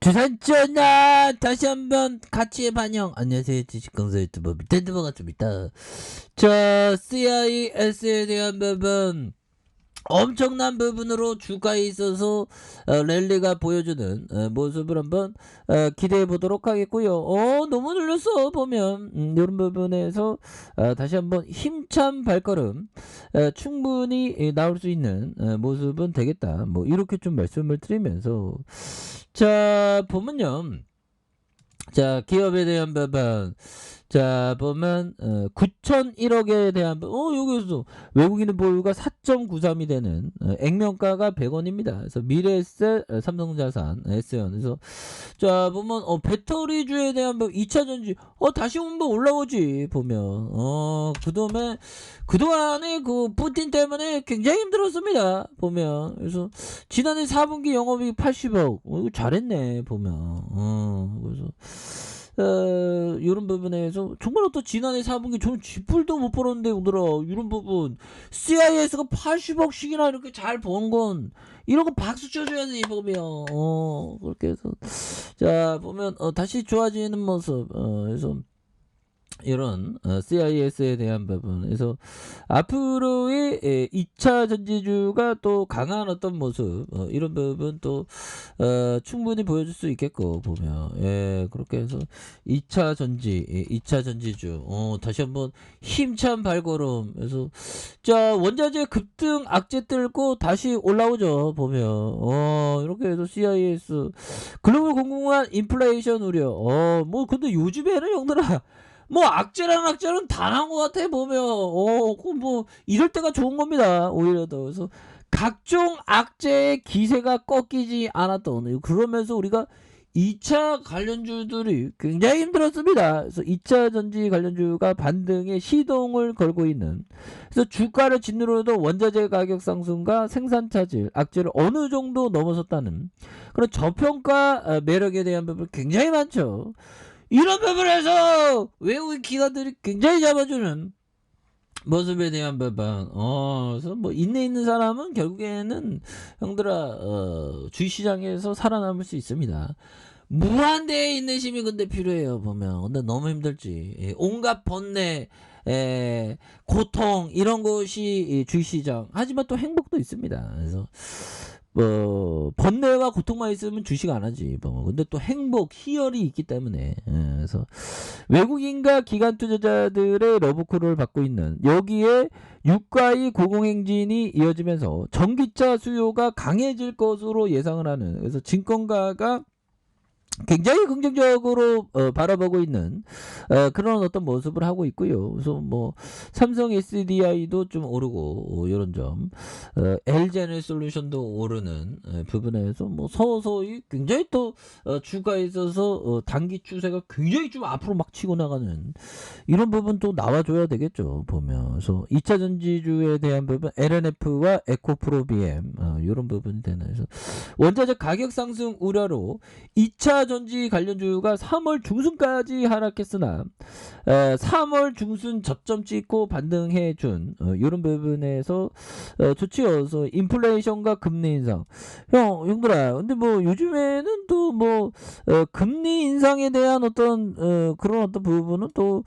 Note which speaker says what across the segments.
Speaker 1: 주산전화 다시 한번 가치의 반영. 안녕하세요, 주식강사 유튜버 밑에도 반갑습니다. 자, CIS에 대한 부분, 엄청난 부분으로 주가에 있어서 랠리가 보여주는 모습을 한번 기대해 보도록 하겠고요. 너무 눌렸어 보면 이런 부분에서 다시 한번 힘찬 발걸음 충분히 나올 수 있는 모습은 되겠다. 뭐 이렇게 좀 말씀을 드리면서, 자 보면요, 자 기업에 대한 부분, 자 보면 9,001억에 대한 여기서 외국인 보유가 4.93이 되는 액면가가 100원입니다. 그래서 미래에셋, 삼성자산, S연. 그래서 자 보면 배터리주에 대한 2차전지 다시 한번 올라오지 보면 그동안에 그 푸틴 때문에 굉장히 힘들었습니다 보면. 그래서 지난해 4분기 영업이익 80억, 이거 잘했네 보면. 그래서 이런 부분에서 정말 또 지난해 4분기 저는 쥐뿔도 못 벌었는데 오늘아, 이런 부분 CIS가 80억씩이나 이렇게 잘 번 건 이런 거 박수 쳐줘야지 보면. 그렇게 해서 자 보면 다시 좋아지는 모습. 그래서 이런 CIS에 대한 부분에서 앞으로의 2차 전지주가 또 강한 어떤 모습, 이런 부분 또 충분히 보여줄 수 있겠고 보면, 그렇게 해서 2차 전지주 다시 한번 힘찬 발걸음. 그래서 자 원자재 급등 악재 뚫고 다시 올라오죠 보면. 이렇게 해서 CIS 글로벌 공공한 인플레이션 우려. 뭐 근데 요즘에는 형들아, 뭐 악재랑 악재는 다 나온 것 같아 보면. 뭐 이럴 때가 좋은 겁니다 오히려 더. 그래서 각종 악재의 기세가 꺾이지 않았던, 그러면서 우리가 2차 관련주들이 굉장히 힘들었습니다. 그래서 2차 전지 관련주가 반등의 시동을 걸고 있는, 그래서 주가를 짓누르던 원자재 가격 상승과 생산 차질, 악재를 어느 정도 넘어섰다는 그런 저평가 매력에 대한 부분 굉장히 많죠. 이런 부분에서 외국인 기관들이 굉장히 잡아주는 모습에 대한 부분. 그래서 뭐 인내 있는 사람은 결국에는 형들아 주식시장에서 살아남을 수 있습니다. 무한대의 인내심이 근데 필요해요 보면. 근데 너무 힘들지. 온갖 번뇌, 고통, 이런 것이 주식시장. 하지만 또 행복도 있습니다. 그래서 번뇌와 고통만 있으면 주식 안 하지 뭐. 근데 또 행복, 희열이 있기 때문에. 그래서 외국인과 기관 투자자들의 러브콜을 받고 있는, 여기에 유가의 고공행진이 이어지면서 전기차 수요가 강해질 것으로 예상을 하는, 그래서 증권가가 굉장히 긍정적으로 바라보고 있는 그런 어떤 모습을 하고 있고요. 그래서 뭐 삼성 SDI도 좀 오르고 이런 점, LG에너지 솔루션도 오르는 부분에서 뭐 서서히 굉장히 또 주가에 있어서 단기 추세가 굉장히 좀 앞으로 막 치고 나가는 이런 부분도 나와줘야 되겠죠 보면. 그래서 2차 전지주에 대한 부분, LNF와 에코프로비엠 이런 부분이 되는. 그래서 원자재 가격 상승 우려로 2차 전지 관련주가 3월 중순까지 하락했으나 3월 중순 저점 찍고 반등해준 이런 부분에서 좋지요. 인플레이션과 금리 인상. 형들아, 근데 뭐 요즘에는 또 뭐 금리 인상에 대한 어떤 그런 어떤 부분은 또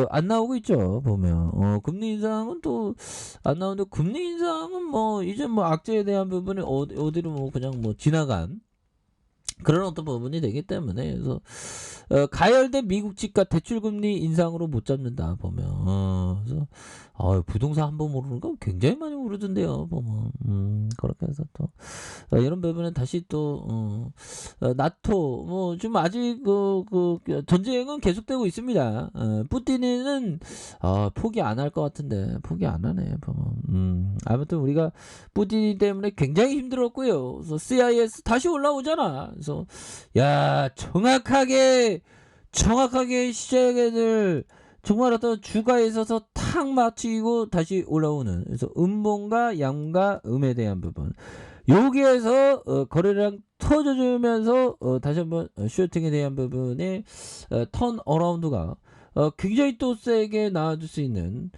Speaker 1: 안 나오고 있죠 보면. 금리 인상은 또 안 나오는데, 금리 인상은 뭐 이제 뭐 악재에 대한 부분이 어디로 뭐 그냥 뭐 지나간 그런 어떤 부분이 되기 때문에. 그래서 가열된 미국 집값 대출금리 인상으로 못 잡는다 보면. 그래서 부동산 한번 오르는 거 굉장히 많이 오르던데요 보면. 그렇게 해서 또 이런 부분은 다시 또 나토 뭐 좀 아직 그 전쟁은 계속되고 있습니다. 푸틴은 포기 안 할 것 같은데 포기 안 하네 보면. 아무튼 우리가 푸틴 때문에 굉장히 힘들었고요. 그래서 CIS 다시 올라오잖아. 그래서 야, 정확하게 시장애들 정말 어떤 주가에 있어서 탁 맞추고 다시 올라오는, 그래서 음봉과 양과 음에 대한 부분, 여기에서 거래량 터져주면서 다시 한번 슈팅에 대한 부분에 턴 어라운드가 굉장히 또 세게 나와줄 수 있는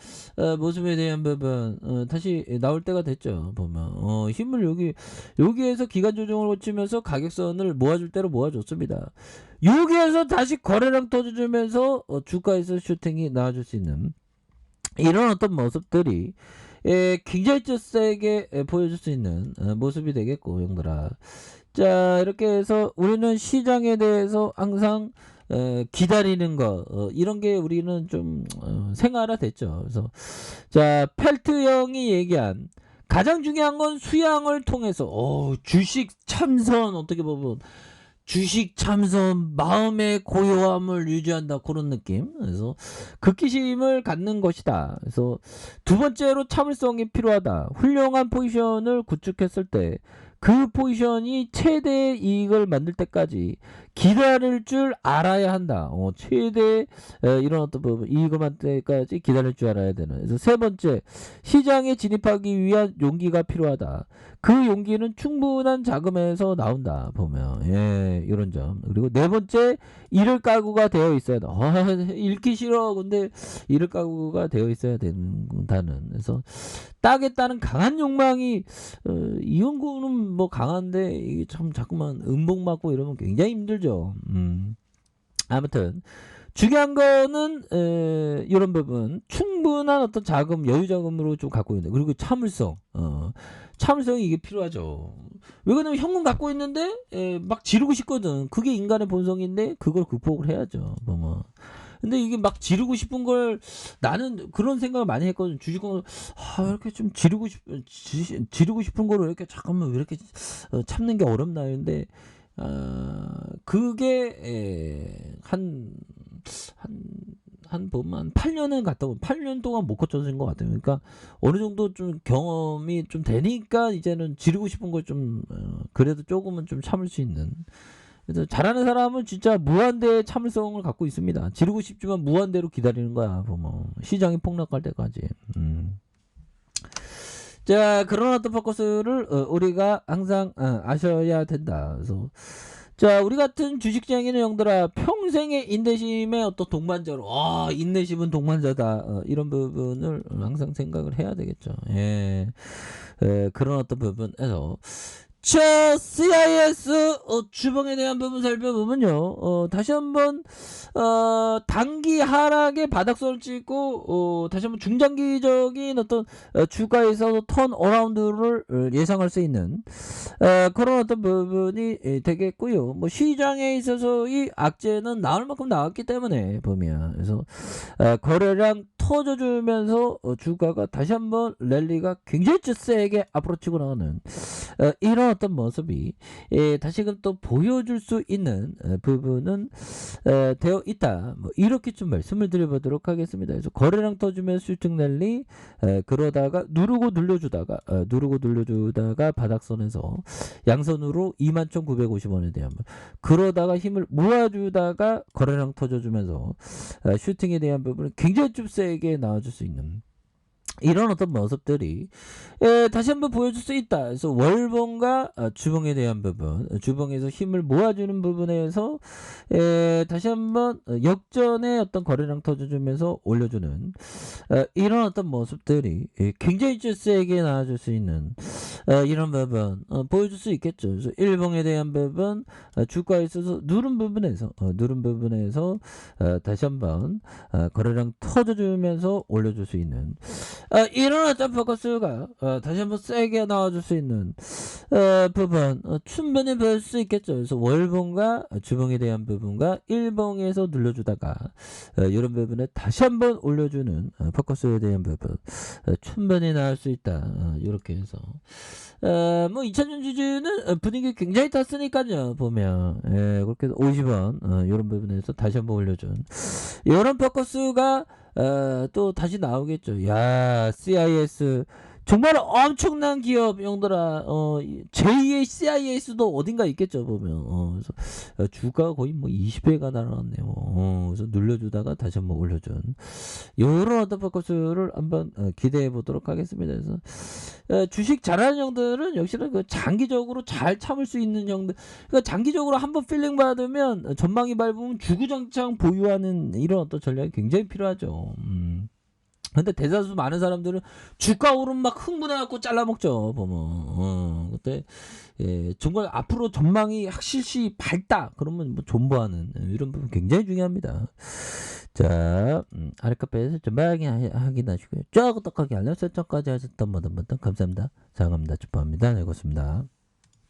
Speaker 1: 모습에 대한 부분 다시 나올 때가 됐죠. 보면 힘을 여기에서 기간 조정을 거치면서 가격선을 모아줄 대로 모아줬습니다. 여기에서 다시 거래량 터져주면서 주가에서 슈팅이 나와줄 수 있는 이런 어떤 모습들이 굉장히 좀 세게 보여줄 수 있는 모습이 되겠고, 형들아. 자, 이렇게 해서 우리는 시장에 대해서 항상 기다리는 거 이런 게 우리는 좀 생활화 됐죠. 그래서 자, 펠트 형이 얘기한 가장 중요한 건 수양을 통해서 주식 참선, 어떻게 보면 주식 참선, 마음의 고요함을 유지한다, 그런 느낌. 그래서 극기심을 갖는 것이다. 그래서 두 번째로 참을성이 필요하다. 훌륭한 포지션을 구축했을 때 그 포지션이 최대 이익을 만들 때까지 기다릴 줄 알아야 한다. 최대 이런 어떤 부분 이익을 만들 때까지 기다릴 줄 알아야 되는. 그래서 세 번째, 시장에 진입하기 위한 용기가 필요하다. 그 용기는 충분한 자금에서 나온다. 보면 이런 점. 그리고 네 번째, 잃을 각오가 되어 있어야 돼. 잃기 싫어. 근데 잃을 각오가 되어 있어야 된다는. 그래서 따겠다는 강한 욕망이 이용구는 뭐 강한데 이게 참 자꾸만 음봉 맞고 이러면 굉장히 힘들죠. 아무튼 중요한 거는 이런 부분, 충분한 어떤 자금, 여유 자금으로 좀 갖고 있는, 그리고 참을성. 참을성이 이게 필요하죠. 왜 그러냐면 현금 갖고 있는데 막 지르고 싶거든. 그게 인간의 본성인데 그걸 극복을 해야죠. 근데 이게 막 지르고 싶은 걸, 나는 그런 생각을 많이 했거든. 주식은 왜 이렇게 좀 지르고 싶은 거를 이렇게 잠깐만 왜 이렇게 참는 게 어렵나 했는데 그게 한 보면 8년은 갔다 오면 8년 동안 못 거쳐진 것 같아요. 그러니까 어느 정도 좀 경험이 좀 되니까 이제는 지르고 싶은 걸 좀 그래도 조금은 좀 참을 수 있는. 그래서 잘하는 사람은 진짜 무한대의 참을성을 갖고 있습니다. 지르고 싶지만 무한대로 기다리는 거야. 보면 시장이 폭락할 때까지. 자, 그런 어떤 포커스를 우리가 항상 아셔야 된다. 그래서 자, 우리 같은 주식장에는 형들아, 평생의 인내심의 어떤 동반자로, 인내심은 동반자다, 이런 부분을 항상 생각을 해야 되겠죠. 그런 어떤 부분에서 자, CIS 주봉에 대한 부분 살펴보면요, 다시 한번 단기 하락의 바닥선을 찍고 다시 한번 중장기적인 어떤 주가에서 턴 어라운드를 예상할 수 있는 그런 어떤 부분이 되겠고요. 뭐 시장에 있어서의 악재는 나올 만큼 나왔기 때문에 보면, 그래서 거래량 터져주면서 주가가 다시 한번 랠리가 굉장히 세게 앞으로 치고 나가는 이런 어떤 모습이 다시금 또 보여줄 수 있는 부분은 되어 있다. 뭐 이렇게 좀 말씀을 드려보도록 하겠습니다. 그래서 거래량 터주면서 슈팅 랠리, 그러다가 누르고 눌러주다가 바닥선에서 양선으로 21,950원에 대한, 그러다가 힘을 모아주다가 거래량 터져주면서 슈팅에 대한 부분은 굉장히 좀 세게 나와줄 수 있는 이런 어떤 모습들이 다시 한번 보여줄 수 있다. 그래서 월봉과 주봉에 대한 부분, 주봉에서 힘을 모아주는 부분에서 다시 한번 역전의 어떤 거래량 터져주면서 올려주는 이런 어떤 모습들이 굉장히 세게 나와줄 수 있는 이런 부분 보여줄 수 있겠죠. 그래서 일봉에 대한 부분, 주가에 있어서 누른 부분에서 다시 한번 거래량 터져주면서 올려줄 수 있는 이런 어떤 포커스가 다시 한번 세게 나와줄 수 있는 부분 충분히 볼 수 있겠죠. 그래서 월봉과 주봉에 대한 부분과 일봉에서 눌러주다가 이런 부분에 다시 한번 올려주는 포커스에 대한 부분 충분히 나올 수 있다. 이렇게 해서 뭐 2000년 주주는 분위기 굉장히 탔으니까요. 보면 그렇게 해서 50원 이런 부분에서 다시 한번 올려준 이런 포커스가 또 다시 나오겠죠. 야, CIS 정말 엄청난 기업 형들아 제2의 CIS도 어딘가 있겠죠 보면 그래서 주가 거의 뭐 20배가 날아갔네요. 그래서 눌려주다가 다시 한번 올려준 요런 어떤 포커스를 한번 기대해 보도록 하겠습니다. 그래서 주식 잘하는 형들은 역시나 그 장기적으로 잘 참을 수 있는 형들, 그러니까 장기적으로 한번 필링 받으면 전망이 밝으면 주구장창 보유하는 이런 어떤 전략이 굉장히 필요하죠. 근데 대다수 많은 사람들은 주가 오르면 막 흥분해갖고 잘라먹죠 보면. 그때 정말 앞으로 전망이 확실시 밝다 그러면 뭐 존버하는 이런 부분 굉장히 중요합니다. 자, 아랫카페에서 전방에 확인하시고요. 쫙 떡하게 알람 설정까지 하셨던 모든 분들 감사합니다. 사랑합니다. 축복합니다. 네, 고맙습니다.